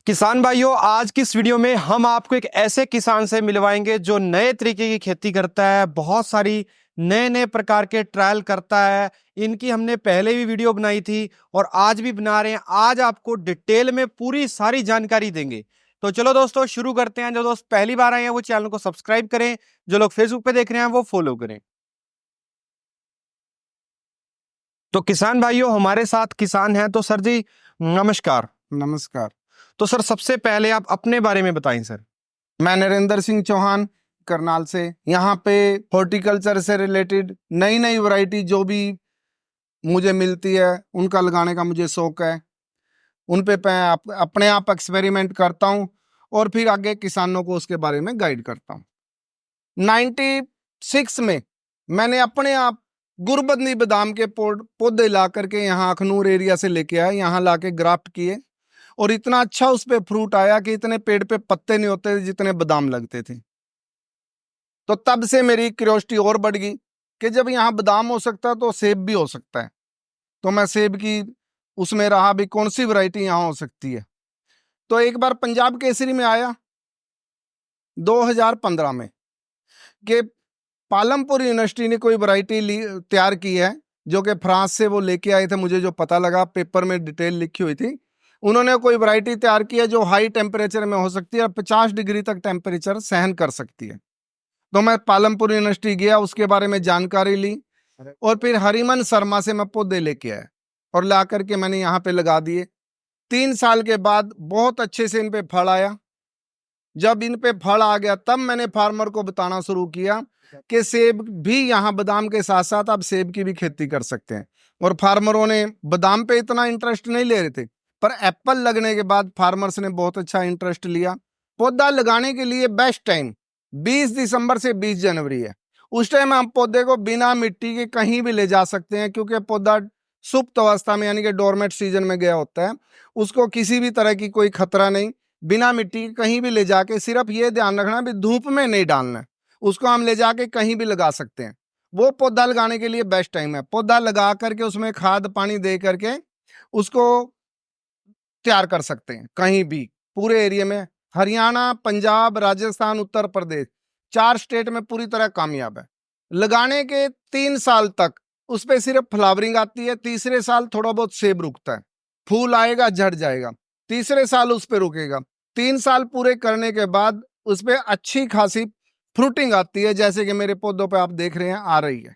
किसान भाइयों, आज की इस वीडियो में हम आपको एक ऐसे किसान से मिलवाएंगे जो नए तरीके की खेती करता है, बहुत सारी नए नए प्रकार के ट्रायल करता है। इनकी हमने पहले भी वीडियो बनाई थी और आज भी बना रहे हैं। आज आपको डिटेल में पूरी सारी जानकारी देंगे। तो चलो दोस्तों शुरू करते हैं। जो दोस्त पहली बार आए हैं वो चैनल को सब्सक्राइब करें, जो लोग फेसबुक पे देख रहे हैं वो फॉलो करें। तो किसान भाइयों, हमारे साथ किसान हैं। तो सर जी नमस्कार। नमस्कार। तो सर सबसे पहले आप अपने बारे में बताएं सर। मैं नरेंद्र सिंह चौहान करनाल से। यहाँ पे हॉर्टिकल्चर से रिलेटेड नई नई वैरायटी जो भी मुझे मिलती है उनका लगाने का मुझे शौक है। उन पे मैं अपने आप एक्सपेरिमेंट करता हूँ और फिर आगे किसानों को उसके बारे में गाइड करता हूँ। 96 में मैंने अपने आप गुरबदनी बादाम के पौधे ला करके यहाँ अखनूर एरिया से लेके आया, यहाँ ला के ग्राफ्ट किए और इतना अच्छा उस पे फ्रूट आया कि इतने पेड़ पे पत्ते नहीं होते जितने बादाम लगते थे। तो तब से मेरी क्यूरियोसिटी और बढ़ गई कि जब यहाँ बादाम हो सकता है तो सेब भी हो सकता है। तो मैं सेब की उसमें रहा भी कौन सी वैरायटी यहाँ हो सकती है। तो एक बार पंजाब केसरी में आया 2015 में कि पालमपुर यूनिवर्सिटी ने कोई वैरायटी तैयार की है जो कि फ्रांस से वो लेके आए थे। मुझे जो पता लगा पेपर में डिटेल लिखी हुई थी, उन्होंने कोई वैरायटी तैयार की है जो हाई टेम्परेचर में हो सकती है और 50 डिग्री तक टेम्परेचर सहन कर सकती है। तो मैं पालमपुर यूनिवर्सिटी गया, उसके बारे में जानकारी ली और फिर हरिमन शर्मा से मैं पौधे लेके आया और ला करके मैंने यहाँ पे लगा दिए। 3 साल के बाद बहुत अच्छे से इन पे फल आया। जब इन पे फल आ गया तब मैंने फार्मर को बताना शुरू किया कि सेब भी यहाँ बादाम के साथ साथ आप सेब की भी खेती कर सकते हैं। और फार्मरों ने बादाम पे इतना इंटरेस्ट नहीं ले रहे थे, पर एप्पल लगने के बाद फार्मर्स ने बहुत अच्छा इंटरेस्ट लिया। पौधा लगाने के लिए बेस्ट टाइम 20 दिसंबर से 20 जनवरी है। उस टाइम हम पौधे को बिना मिट्टी के कहीं भी ले जा सकते हैं, क्योंकि पौधा सुप्त अवस्था में यानी कि डोरमेट सीजन में गया होता है। उसको किसी भी तरह की कोई खतरा नहीं। बिना मिट्टी के कहीं भी ले जाके, सिर्फ ये ध्यान रखना भी धूप में नहीं डालना, उसको हम ले जाके कहीं भी लगा सकते हैं। वो पौधा लगाने के लिए बेस्ट टाइम है। पौधा लगा करके उसमें खाद पानी दे करके उसको तैयार कर सकते हैं कहीं भी, पूरे एरिया में। हरियाणा, पंजाब, राजस्थान, उत्तर प्रदेश 4 स्टेट में पूरी तरह कामयाब है। लगाने के 3 साल तक उस पर सिर्फ फ्लावरिंग आती है। तीसरे साल थोड़ा बहुत सेब रुकता है, फूल आएगा, झड़ जाएगा। तीसरे साल उस पर रुकेगा। 3 साल पूरे करने के बाद उस पर अच्छी खासी फ्रूटिंग आती है, जैसे कि मेरे पौधों पे आप देख रहे हैं आ रही है।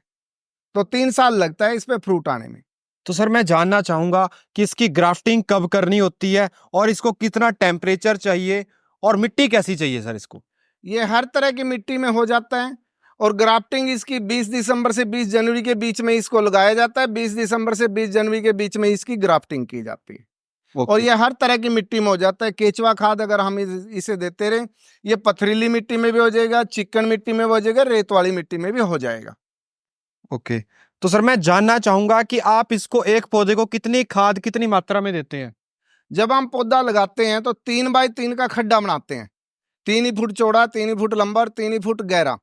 तो 3 साल लगता है इस पे फ्रूट आने में। तो सर मैं जानना चाहूंगा कि इसकी ग्राफ्टिंग कब करनी होती है और इसको कितना टेम्परेचर चाहिए और मिट्टी कैसी चाहिए सर इसको। ये हर तरह की मिट्टी में हो जाता है और ग्राफ्टिंग इसकी 20 दिसंबर से 20 जनवरी के बीच में इसको लगाया जाता है। 20 दिसंबर से 20 जनवरी के बीच में इसकी ग्राफ्टिंग की जाती है। और ये हर तरह की मिट्टी में हो जाता है। केचुआ खाद अगर हम इसे देते रहे, ये पथरीली मिट्टी में भी हो जाएगा, चिकन मिट्टी में भी हो जाएगा, रेत वाली मिट्टी में भी हो जाएगा। ओके। तो सर मैं जानना चाहूंगा कि आप इसको एक पौधे को कितनी खाद कितनी मात्रा में देते हैं। जब हम पौधा लगाते हैं तो 3 बाय 3 का खड्डा बनाते हैं। 3 ही फुट चौड़ा, 3 ही फुट लंबा, 3 ही फुट गहरा।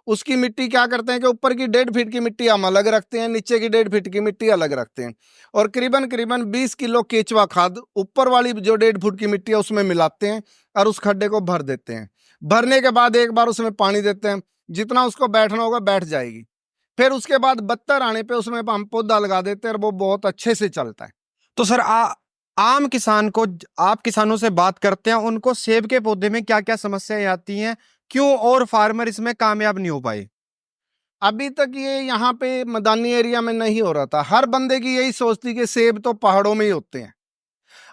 उसकी मिट्टी क्या करते हैं कि ऊपर की 1.5 फीट की मिट्टी हम अलग रखते हैं, नीचे की 1.5 फीट की मिट्टी अलग रखते हैं। और करीबन करीबन 20 किलो केचुआ खाद ऊपर वाली जो 1.5 फुट की मिट्टी है उसमें मिलाते हैं और उस खड्डे को भर देते हैं। भरने के बाद एक बार उसमें पानी देते हैं, जितना उसको बैठना होगा बैठ जाएगी। फिर उसके बाद बत्तर आने पे उसमें हम पौधा लगा देते हैं और वो बहुत अच्छे से चलता है। तो सर आम किसान को, आप किसानों से बात करते हैं, उनको सेब के पौधे में क्या क्या समस्याएं आती हैं, क्यों और फार्मर इसमें कामयाब नहीं हो पाए। अभी तक ये यहाँ पे मैदानी एरिया में नहीं हो रहा था। हर बंदे की यही सोच थी कि सेब तो पहाड़ों में ही होते हैं।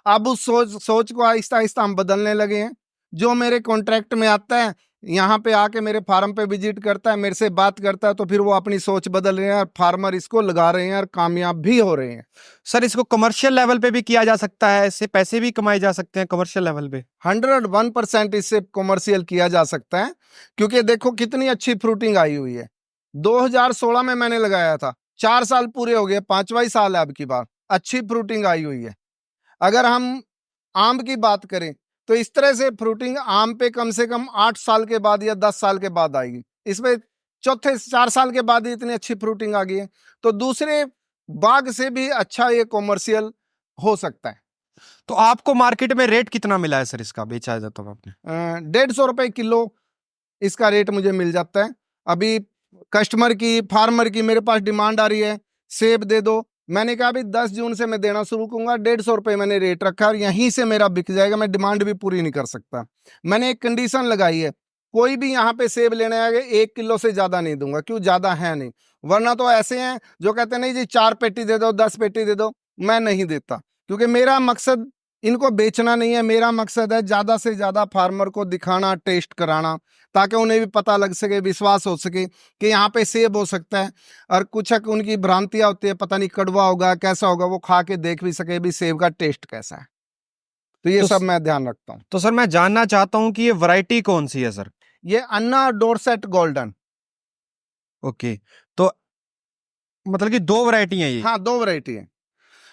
अब उस सोच को आहिस्ता आहिस्ता हम बदलने लगे हैं। जो मेरे कॉन्ट्रैक्ट में आता है, यहाँ पे आके मेरे फार्म पे विजिट करता है, मेरे से बात करता है, तो फिर वो अपनी सोच बदल रहे हैं और फार्मर इसको लगा रहे हैं और कामयाब भी हो रहे हैं। सर इसको कमर्शियल लेवल पे भी किया जा सकता है, इससे पैसे भी कमाए जा सकते हैं कमर्शियल लेवल पे। 101% इससे कमर्शियल किया जा सकता है, क्योंकि देखो कितनी अच्छी फ्रूटिंग आई हुई है। 2016 में मैंने लगाया था, 4 साल पूरे हो गए, 5वां ही साल है अब की बार। अच्छी फ्रूटिंग आई हुई है। अगर हम आम की बात करें तो इस तरह से फ्रूटिंग आम पे कम से कम 8 साल के बाद या 10 साल के बाद आएगी। इसमें चौथे 4 साल के बाद ही इतनी अच्छी फ्रूटिंग आ गई है। तो दूसरे बाग से भी अच्छा ये कॉमर्शियल हो सकता है। तो आपको मार्केट में रेट कितना मिला है सर इसका, बेचा है तब आपने? 150 रुपए किलो इसका रेट मुझे मिल जाता है। अभी कस्टमर की, फार्मर की मेरे पास डिमांड आ रही है, सेब दे दो। मैंने कहा अभी 10 जून से मैं देना शुरू करूंगा, 150 रुपए मैंने रेट रखा और यहीं से मेरा बिक जाएगा, मैं डिमांड भी पूरी नहीं कर सकता। मैंने एक कंडीशन लगाई है, कोई भी यहाँ पे सेब लेने आएगा 1 किलो से ज्यादा नहीं दूंगा, क्यों, ज्यादा है नहीं। वरना तो ऐसे हैं जो कहते हैं नहीं जी 4 पेटी दे दो, 10 पेटी दे दो, मैं नहीं देता, क्योंकि मेरा मकसद इनको बेचना नहीं है। मेरा मकसद है ज्यादा से ज्यादा फार्मर को दिखाना, टेस्ट कराना, ताकि उन्हें भी पता लग सके, विश्वास हो सके कि यहाँ पे सेब हो सकता है। और कुछ उनकी भ्रांतियां होती है, पता नहीं कड़वा होगा, कैसा होगा, वो खा के देख भी सके भी सेब का टेस्ट कैसा है। तो ये सब मैं ध्यान रखता हूँ। तो सर मैं जानना चाहता हूँ कि ये वैरायटी कौन सी है सर? ये अन्ना डोरसेट गोल्डन। ओके, तो मतलब कि 2 वैरायटी है ये? हाँ, 2 वैरायटी है।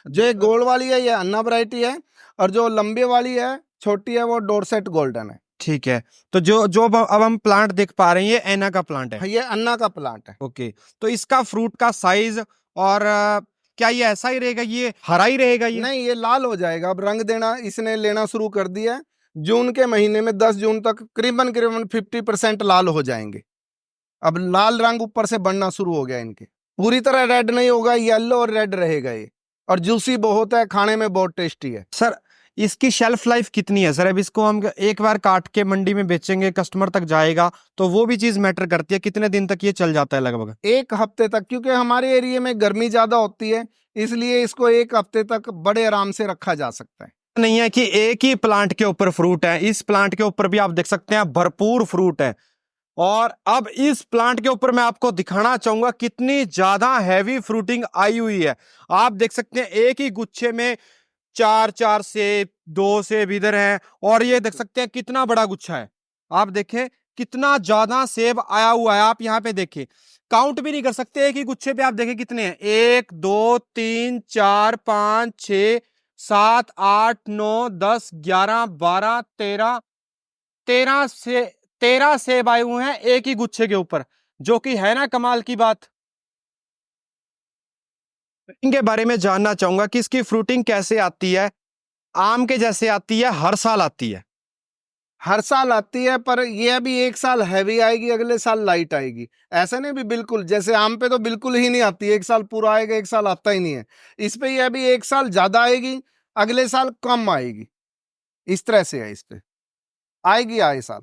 जो एक गोल्ड वाली है ये अन्ना वैरायटी है, और जो लंबे वाली है, छोटी है, वो डोरसेट गोल्डन है। ठीक है, तो जो जो अब हम प्लांट देख पा रहे हैं ये एना का प्लांट है? हाँ, ये अन्ना का प्लांट है। ओके, तो इसका फ्रूट का साइज और क्या ये ऐसा ही रहेगा, ये हरा ही रहेगा ये? नहीं, ये लाल हो जाएगा। अब रंग देना इसने लेना शुरू कर दिया है। जून के महीने में 10 जून तक करीबन 50% लाल हो जाएंगे। अब लाल रंग ऊपर से बढ़ना शुरू हो गया इनके। पूरी तरह रेड नहीं होगा, येलो और रेड रहेगा ये, और जूसी बहुत है, खाने में बहुत टेस्टी है। सर इसकी शेल्फ लाइफ कितनी है सर? अब इसको हम एक बार काट के मंडी में बेचेंगे, कस्टमर तक जाएगा, तो वो भी चीज मैटर करती है, कितने दिन तक ये चल जाता है लगभग? 1 हफ्ते तक, क्योंकि हमारे एरिया में गर्मी ज्यादा होती है, इसलिए इसको 1 हफ्ते तक बड़े आराम से रखा जा सकता है। नहीं है कि एक ही प्लांट के ऊपर फ्रूट है, इस प्लांट के ऊपर भी आप देख सकते हैं भरपूर फ्रूट है। और अब इस प्लांट के ऊपर मैं आपको दिखाना चाहूंगा कितनी ज्यादा हैवी फ्रूटिंग आई हुई है। आप देख सकते हैं एक ही गुच्छे में 4 सेब, 2 सेब इधर हैं, और ये देख सकते हैं कितना बड़ा गुच्छा है। आप देखें कितना ज्यादा सेब आया हुआ है। आप यहाँ पे देखें, काउंट भी नहीं कर सकते एक ही गुच्छे पे। आप देखें कितने हैं, 1 2 3 4 5 6 7 8 9 10 11 12 13 से 13 सेब आए हुए हैं एक ही गुच्छे के ऊपर, जो कि है ना कमाल की बात। इनके बारे में जानना चाहूंगा कि इसकी फ्रूटिंग कैसे आती है? आम के जैसे आती है, हर साल आती है? हर साल आती है, पर ये अभी 1 साल हैवी आएगी, अगले साल लाइट आएगी। ऐसा नहीं भी बिल्कुल, जैसे आम पे तो बिल्कुल ही नहीं आती, 1 साल पूरा आएगा, 1 साल आता ही नहीं है। इस पे ये अभी 1 साल ज्यादा आएगी, अगले साल कम आएगी। इस तरह से है, इस पे आएगी आए साल।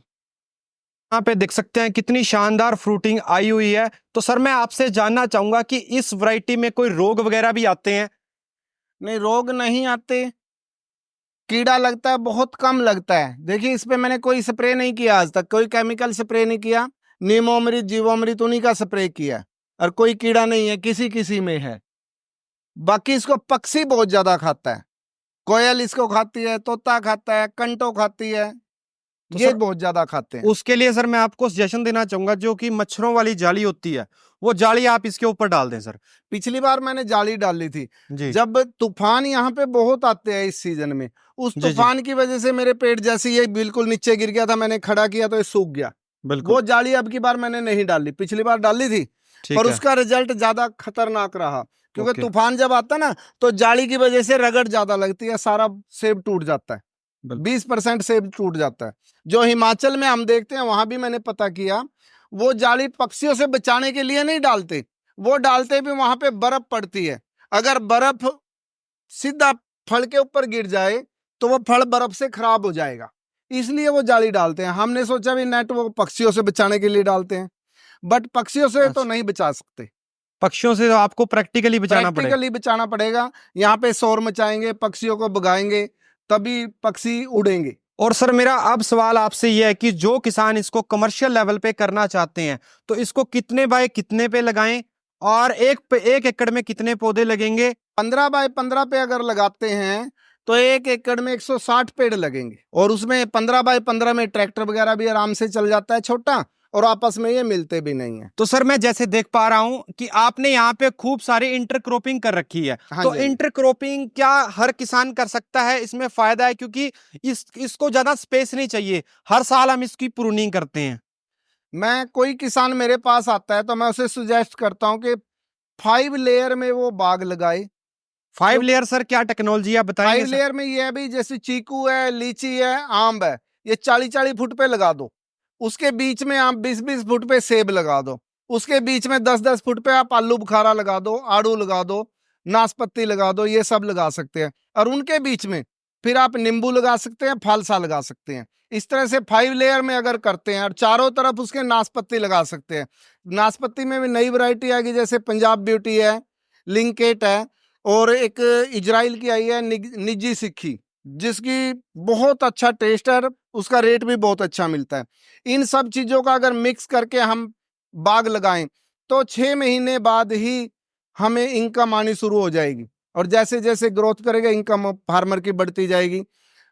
यहाँ पे देख सकते हैं कितनी शानदार फ्रूटिंग आई हुई है। तो सर मैं आपसे जानना चाहूंगा कि इस वैरायटी में कोई रोग वगैरह भी आते हैं? नहीं, रोग नहीं आते। कीड़ा लगता है, बहुत कम लगता है। देखिए, इस पे मैंने कोई स्प्रे नहीं किया आज तक, कोई केमिकल स्प्रे नहीं किया। नीमोमृत, जीवामृत उन्हीं का स्प्रे किया, और कोई कीड़ा नहीं है, किसी किसी में है। बाकी इसको पक्षी बहुत ज्यादा खाता है, कोयल इसको खाती है, तोता खाता है, कंटो खाती है, तो ये सर बहुत ज्यादा खाते हैं। उसके लिए सर मैं आपको सजेशन देना चाहूंगा, जो कि मच्छरों वाली जाली होती है, वो जाली आप इसके ऊपर डाल दें सर। पिछली बार मैंने जाली डाली थी, जी जब तूफान यहाँ पे बहुत आते हैं इस सीजन में, उस जी जी, तूफान की वजह से मेरे पेट जैसे ये बिल्कुल नीचे गिर गया था। मैंने खड़ा किया तो ये सूख गया। बिल्कुल वो जाली अब की बार मैंने नहीं डाली, पिछली बार डाली थी, ठीक पर है। उसका रिजल्ट ज्यादा खतरनाक रहा, क्योंकि ओके, तूफान जब आता ना तो जाली की वजह से रगड़ ज्यादा लगती है, सारा सेब टूट जाता है, बिल्कुल 20% सेब टूट जाता है। जो हिमाचल में हम देखते हैं, वहां भी मैंने पता किया, वो जाली पक्षियों से बचाने के लिए नहीं डालते, वो डालते भी वहां पे बर्फ पड़ती है। अगर बर्फ सीधा फल के ऊपर गिर जाए तो वो फल बर्फ से खराब हो जाएगा, इसलिए वो जाली डालते हैं। हमने सोचा भी नेट वो पक्षियों से बचाने के लिए डालते हैं, बट पक्षियों से तो अच्छा, नहीं बचा सकते। पक्षियों से तो आपको प्रैक्टिकली बचाना पड़ेगा। प्रैक्टिकली बचाना पड़ेगा। यहाँ पे शोर मचाएंगे, पक्षियों को भगाएंगे, तभी पक्षी उड़ेंगे। और सर मेरा अब सवाल आपसे यह है कि जो किसान इसको कमर्शियल लेवल पे करना चाहते हैं, तो इसको कितने बाय कितने पे लगाएं, और एक एकड़ में कितने पौधे लगेंगे? 15 बाय 15 पे अगर लगाते हैं तो 1 एकड़ में 160 पेड़ लगेंगे, और उसमें 15 बाय 15 में ट्रैक्टर वगैरह भी आराम से चल जाता है छोटा, और आपस में ये मिलते भी नहीं है। तो सर मैं जैसे देख पा रहा हूं कि आपने यहाँ पे खूब सारी इंटरक्रॉपिंग कर रखी है। हाँ तो जी, हाँ जी। इंटरक्रॉपिंग क्या हर किसान कर सकता है? इसमें फायदा है, क्योंकि इसको ज्यादा स्पेस नहीं चाहिए, हर साल हम इसकी प्रूनिंग करते हैं। मैं, कोई किसान मेरे पास आता है तो मैं उसे सुजेस्ट करता हूँ कि 5 लेयर में वो बाग लगाए। 5 लेयर सर क्या टेक्नोलॉजी आप बताएंगे 5 सर? लेयर में ये है भी, जैसे चीकू है, लीची है, आम है, ये 40-40 फुट पे लगा दो। उसके बीच में आप 20-20 फुट पे सेब लगा दो। उसके बीच में 10-10 फुट पे आप आलू बुखारा लगा दो, आड़ू लगा दो, नाशपाती लगा दो, ये सब लगा सकते हैं। और उनके बीच में फिर आप नींबू लगा सकते हैं, फालसा लगा सकते हैं। इस तरह से 5 लेयर में अगर करते हैं, और चारों तरफ उसके नाशपाती लगा सकते हैं। नाशपाती में भी नई वैरायटी आएगी, जैसे पंजाब ब्यूटी है, लिंकेट है, और एक इजराइल की आई है निजी सिक्की, जिसकी बहुत अच्छा टेस्ट है, उसका रेट भी बहुत अच्छा मिलता है। इन सब चीजों का अगर मिक्स करके हम बाग लगाएं तो 6 महीने बाद ही हमें इनकम आनी शुरू हो जाएगी, और जैसे जैसे ग्रोथ करेगा इनकम फार्मर की बढ़ती जाएगी।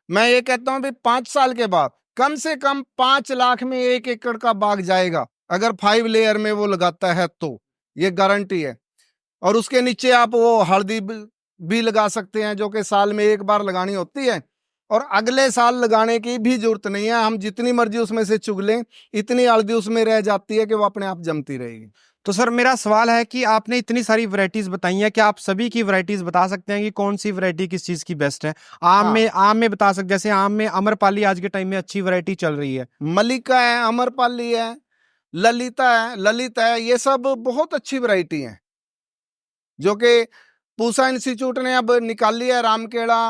मैं ये कहता हूं भी 5 साल के बाद कम से कम 5 लाख में 1 एकड़ का बाग जाएगा, अगर 5 लेयर में वो लगाता है तो, ये गारंटी है। और उसके नीचे आप वो हल्दी भी लगा सकते हैं, जो कि साल में एक बार लगानी होती है, और अगले साल लगाने की भी जरूरत नहीं है। हम जितनी मर्जी उसमें से चुग लें, इतनी हल्दी उसमें रह जाती है कि वो अपने आप जमती रहेगी। तो सर मेरा सवाल है कि आपने इतनी सारी वैरायटीज बताई हैं, क्या आप सभी की वैरायटीज बता सकते हैं कि कौन सी वैरायटी किस चीज की बेस्ट है? हाँ, आम में बता सकते, जैसे आम में अमरपाली आज के टाइम में अच्छी वैरायटी चल रही है। मलिका है, अमरपाली है, ललित है, ये सब बहुत अच्छी वैरायटी है, जो कि पूसा इंस्टीट्यूट ने अब निकाल लिया है। रामकेला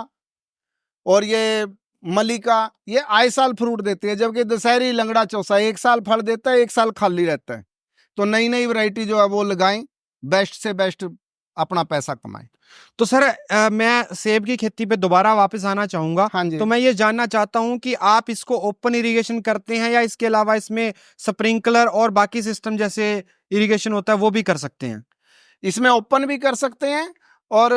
और ये मलिका, ये आए साल फ्रूट देती है, जबकि दशहरी लंगड़ा चौसा एक साल फल देता है, एक साल खाली रहता है। तो नई नई वैरायटी जो है वो लगाएं, बेस्ट से बेस्ट अपना पैसा कमाएं। तो सर मैं सेब की खेती पे दोबारा वापस आना चाहूंगा। हाँ जी। तो मैं ये जानना चाहता हूं कि आप इसको ओपन इरिगेशन करते हैं या इसके अलावा इसमें स्प्रिंकलर और बाकी सिस्टम जैसे इरिगेशन होता है वो भी कर सकते हैं? इसमें ओपन भी कर सकते हैं, और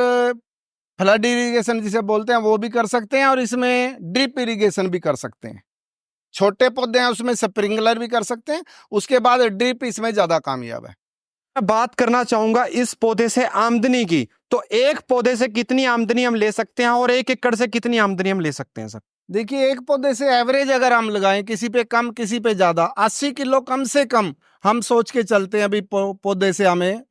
फ्लड इरिगेशन जिसे बोलते हैं वो भी कर सकते हैं, और इसमें ड्रिप इरिगेशन भी कर सकते हैं। छोटे पौधे हैं उसमें स्प्रिंकलर भी कर सकते हैं, उसके बाद ड्रिप इसमें ज्यादा कामयाब है। मैं बात करना चाहूंगा इस पौधे से आमदनी की। तो एक पौधे से कितनी आमदनी हम ले सकते हैं और 1 एकड़ से कितनी आमदनी हम ले सकते हैं सर? देखिए, एक पौधे से एवरेज अगर हम लगाएं, किसी पे कम किसी पे ज्यादा, 80 किलो कम से कम हम सोच के चलते हैं अभी पौधे से हमें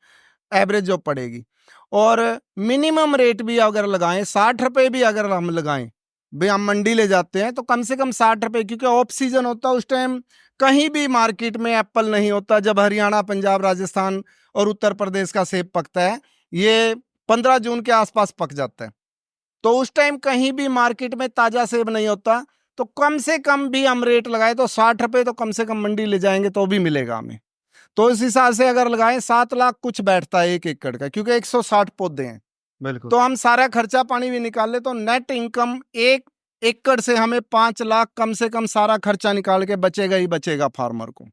एवरेज जो पड़ेगी। और मिनिमम रेट भी अगर लगाएं, 60 रुपए भी अगर हम लगाएं, भाई हम मंडी ले जाते हैं तो कम से कम 60 रुपए, क्योंकि ऑफ सीजन होता है उस टाइम, कहीं भी मार्केट में एप्पल नहीं होता। जब हरियाणा, पंजाब, राजस्थान और उत्तर प्रदेश का सेब पकता है, ये 15 जून के आसपास पक जाता है, तो उस टाइम कहीं भी मार्केट में ताजा सेब नहीं होता। तो कम से कम भी हम रेट लगाए तो 60 रुपए तो कम से कम मंडी ले जाएंगे तो भी मिलेगा हमें। तो इस हिसाब से अगर लगाएं 7 लाख कुछ बैठता है 1 एकड़ का, क्योंकि 160 पौधे हैं। बिल्कुल। तो हम सारा खर्चा पानी भी निकाल ले तो नेट इनकम 1 एकड़ से हमें 5 लाख कम से कम सारा खर्चा निकाल के बचेगा ही बचेगा फार्मर को।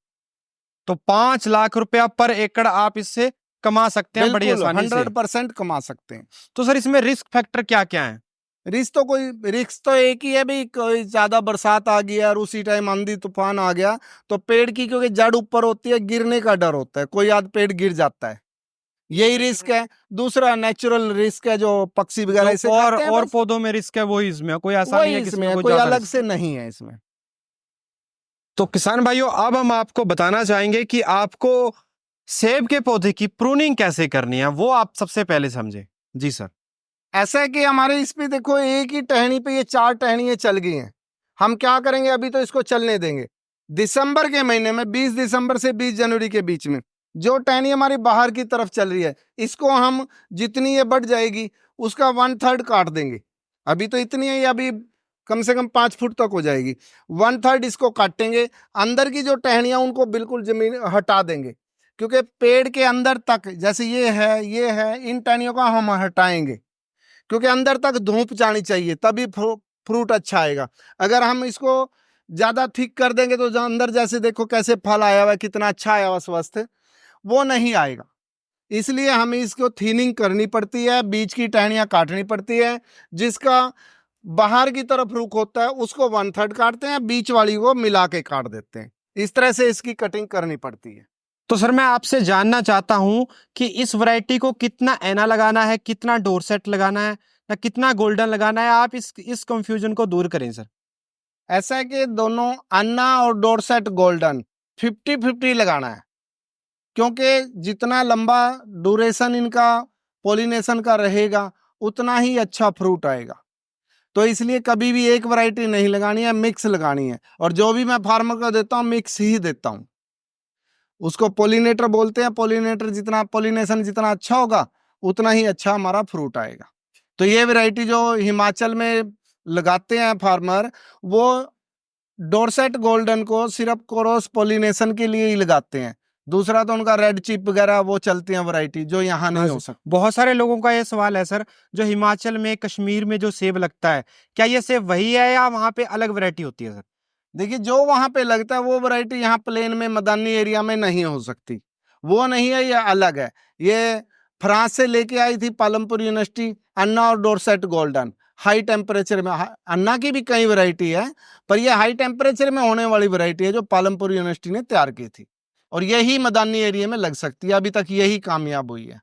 तो 5 लाख रुपया पर एकड़ आप इससे कमा सकते हैं बड़ी बिल्कुल आसानी से। 100% कमा सकते हैं। तो सर इसमें रिस्क फैक्टर क्या क्या है? रिस्क तो एक ही है भाई, कोई ज्यादा बरसात आ गया और उसी टाइम आंधी तूफान आ गया तो पेड़ की, क्योंकि जड़ ऊपर होती है, गिरने का डर होता है, कोई आध पेड़ गिर जाता है, यही रिस्क है। दूसरा नेचुरल रिस्क है, जो पक्षी वगैरह इसे खाते हैं, और बस पौधों में रिस्क है वही इसमें, कोई ऐसा नहीं वही है कि इसमें इसमें है, कोई कोई ज्यादा अलग रिस्क से है। नहीं है इसमें। तो किसान भाइयों अब हम आपको बताना चाहेंगे कि आपको सेब के पौधे की प्रूनिंग कैसे करनी है, वो आप सबसे पहले समझे। जी सर। ऐसा है कि हमारे इस पे देखो, एक ही टहनी पे ये 4 टहनियां चल गई हैं। हम क्या करेंगे, अभी तो इसको चलने देंगे। दिसंबर के महीने में 20 दिसंबर से 20 जनवरी के बीच में जो टहनी हमारी बाहर की तरफ चल रही है, इसको हम जितनी ये बढ़ जाएगी उसका 1/3 काट देंगे। अभी तो इतनी है, ये अभी कम से कम 5 फुट तक हो जाएगी। 1/3 इसको काटेंगे। अंदर की जो टहनियां उनको बिल्कुल जमीन हटा देंगे, क्योंकि पेड़ के अंदर तक, जैसे ये है, इन टहनियों का हम हटाएंगे, क्योंकि अंदर तक धूप जानी चाहिए, तभी फ्रूट अच्छा आएगा। अगर हम इसको ज्यादा थिक कर देंगे तो जो अंदर, जैसे देखो कैसे फल आया हुआ है, कितना अच्छा आया हुआ स्वस्थ, वो नहीं आएगा। इसलिए हमें इसको थीनिंग करनी पड़ती है, बीच की टहनियां काटनी पड़ती है। जिसका बाहर की तरफ रुख होता है उसको 1/3 काटते हैं, बीच वाली को मिला के काट देते हैं। इस तरह से इसकी कटिंग करनी पड़ती है। तो सर मैं आपसे जानना चाहता हूं कि इस वैरायटी को कितना एना लगाना है, कितना डोरसेट लगाना है, या कितना गोल्डन लगाना है, आप इस कंफ्यूजन को दूर करें सर। ऐसा है कि दोनों अन्ना और डोरसेट गोल्डन 50-50 लगाना है, क्योंकि जितना लंबा ड्यूरेशन इनका पोलिनेशन का रहेगा उतना ही अच्छा फ्रूट आएगा। तो इसलिए कभी भी एक वैरायटी नहीं लगानी है, मिक्स लगानी है। और जो भी मैं फार्मर को देता हूँ मिक्स ही देता हूँ। उसको पोलिनेटर बोलते हैं, पोलिनेटर जितना पोलिनेशन जितना अच्छा होगा उतना ही अच्छा हमारा फ्रूट आएगा। तो ये वैरायटी जो हिमाचल में लगाते हैं फार्मर, वो डोरसेट गोल्डन को सिर्फ क्रॉस पोलिनेशन के लिए ही लगाते हैं। दूसरा तो उनका रेड चिप वगैरह वो चलती हैं वैरायटी, जो यहाँ नहीं हो सकती। बहुत सारे लोगों का ये सवाल है सर, जो हिमाचल में कश्मीर में जो सेब लगता है, क्या ये सेब वही है या वहाँ पे अलग वैरायटी होती है सर? देखिए, जो वहां पे लगता है वो वैरायटी यहाँ प्लेन में मैदानी एरिया में नहीं हो सकती। वो नहीं है, ये अलग है। ये फ्रांस से लेके आई थी पालमपुर यूनिवर्सिटी, अन्ना और डोरसेट गोल्डन। हाई टेम्परेचर में अन्ना की भी कई वैरायटी है, पर ये हाई टेम्परेचर में होने वाली वैरायटी है जो पालमपुर यूनिवर्सिटी ने तैयार की थी, और यही मैदानी एरिया में लग सकती है। अभी तक यही कामयाब हुई है।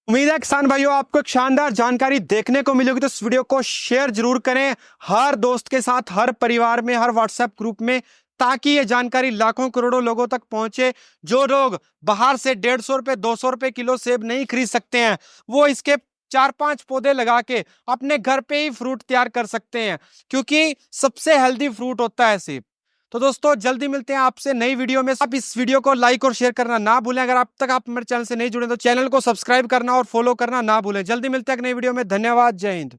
उम्मीद है किसान भाइयों आपको एक शानदार जानकारी देखने को मिलेगी, तो इस वीडियो को शेयर जरूर करें हर दोस्त के साथ, हर परिवार में, हर व्हाट्सएप ग्रुप में, ताकि ये जानकारी लाखों करोड़ों लोगों तक पहुंचे। जो लोग बाहर से 150 रुपए 200 रुपए किलो सेब नहीं खरीद सकते हैं, वो इसके 4-5 पौधे लगा के अपने घर पे ही फ्रूट तैयार कर सकते हैं, क्योंकि सबसे हेल्दी फ्रूट होता है सेब। तो दोस्तों जल्दी मिलते हैं आपसे नई वीडियो में। आप इस वीडियो को लाइक और शेयर करना ना भूलें। अगर अब तक आप मेरे चैनल से नहीं जुड़े तो चैनल को सब्सक्राइब करना और फॉलो करना ना भूलें। जल्दी मिलते हैं एक नई वीडियो में। धन्यवाद। जय हिंद।